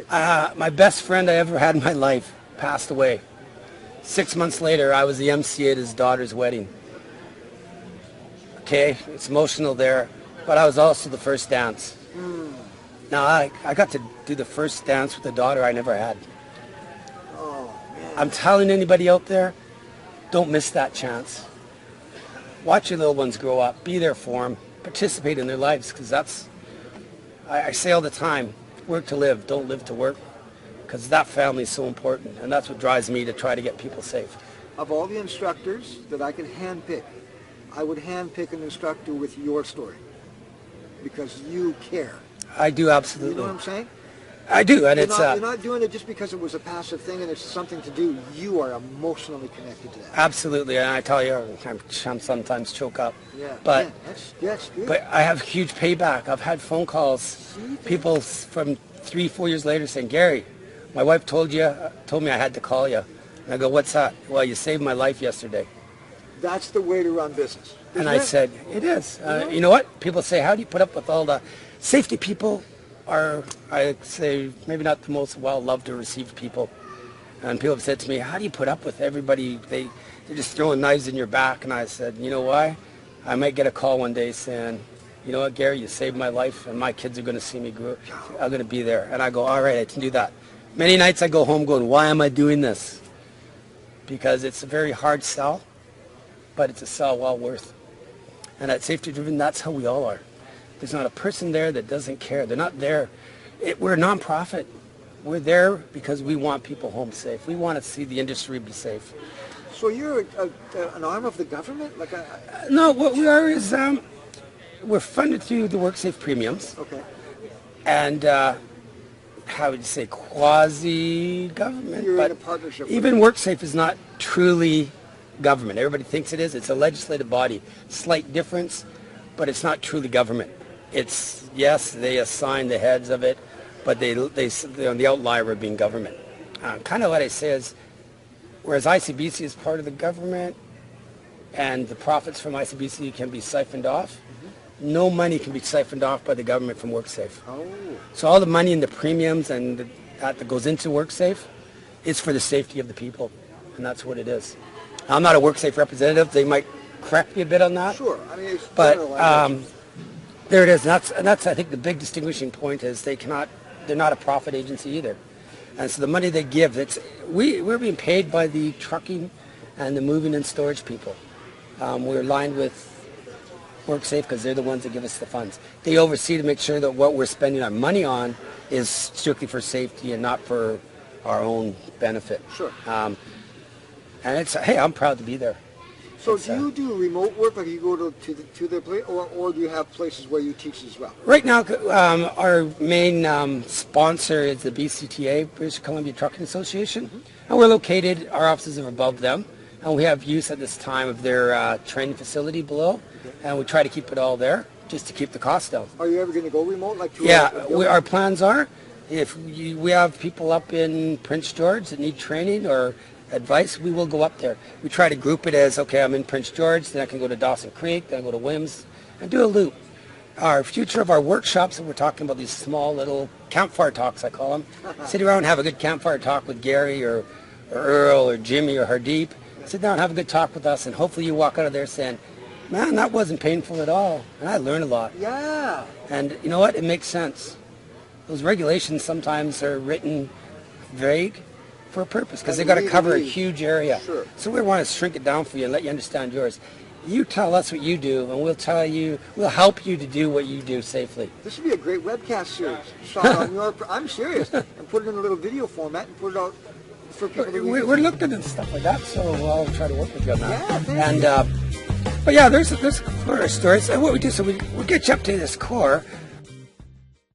My best friend I ever had in my life passed away. 6 months later, I was the MC at his daughter's wedding. Okay, it's emotional there, but I was also the first dance. Now, I got to do the first dance with a daughter I never had. Oh, man. I'm telling anybody out there, don't miss that chance. Watch your little ones grow up. Be there for them. Participate in their lives, because that's, I say all the time, work to live, don't live to work, because that family is so important, and that's what drives me to try to get people safe. Of all the instructors that I could handpick, I would handpick an instructor with your story, because you care. I do, absolutely. You know what I'm saying? I do, and you're not doing it just because it was a passive thing and it's something to do. You are emotionally connected to that. Absolutely, and I tell you, I'm sometimes choke up. Yeah, but that's good. But I have huge payback. I've had phone calls, people from 3-4 years later saying, Gary, my wife told me I had to call you. And I go, what's that? Well, you saved my life yesterday. That's the way to run business. And I said, it is. You know what? People say, how do you put up with all the safety people? Are, I say, maybe not the most well-loved or received people. And people have said to me, how do you put up with everybody? They're just throwing knives in your back. And I said, you know why? I might get a call one day saying, you know what, Gary, you saved my life, and my kids are going to see me grow. I'm going to be there. And I go, all right, I can do that. Many nights I go home going, why am I doing this? Because it's a very hard sell, but it's a sell well worth. And at Safety Driven, that's how we all are. There's not a person there that doesn't care. They're not there. We're a nonprofit. We're there because we want people home safe. We want to see the industry be safe. So you're an arm of the government? No, what we are is we're funded through the WorkSafe premiums. Okay. And how would you say, quasi-government? You're but in a partnership. Even WorkSafe is not truly government. Everybody thinks it is. It's a legislative body. Slight difference, but it's not truly government. It's, yes, they assign the heads of it, but they're on the outlier of being government. Kind of what I say is, whereas ICBC is part of the government and the profits from ICBC can be siphoned off, no money can be siphoned off by the government from WorkSafe. Oh. So all the money in the premiums and that goes into WorkSafe is for the safety of the people, and that's what it is. I'm not a WorkSafe representative. They might correct me a bit on that. Sure. I mean, it's but there it is. And that's I think the big distinguishing point is they're not a profit agency either. And so the money they give, we're being paid by the trucking and the moving and storage people. We're aligned with WorkSafe because they're the ones that give us the funds. They oversee to make sure that what we're spending our money on is strictly for safety and not for our own benefit. Sure. And it's, hey, I'm proud to be there. So do you do remote work, like you go to their place, or do you have places where you teach as well? Right now, our main sponsor is the BCTA, British Columbia Trucking Association, and we're located, our offices are above them, and we have use at this time of their training facility below, and we try to keep it all there, just to keep the cost down. Are you ever going to go remote? Our plans are, if we have people up in Prince George that need training or advice, we will go up there. We try to group it as, okay, I'm in Prince George, then I can go to Dawson Creek, then I go to Williams, and do a loop. Our future of our workshops that we're talking about, these small little campfire talks, I call them. Sit around and have a good campfire talk with Gary or Earl or Jimmy or Hardeep. Sit down and have a good talk with us, and hopefully you walk out of there saying, man, that wasn't painful at all, and I learned a lot. Yeah. And you know what? It makes sense. Those regulations sometimes are written vague, for a purpose, because they've got to cover a huge area. Sure. So we want to shrink it down for you and let you understand yours. You tell us what you do, and we'll help you to do what you do safely. This would be a great webcast series. Shot on your, I'm serious. And put it in a little video format and put it out for people to read. We're looking at stuff like that, so I'll try to work with you on that. Yeah, thank you. But yeah, there's Florida stories. And what we do, so we get you up to this core,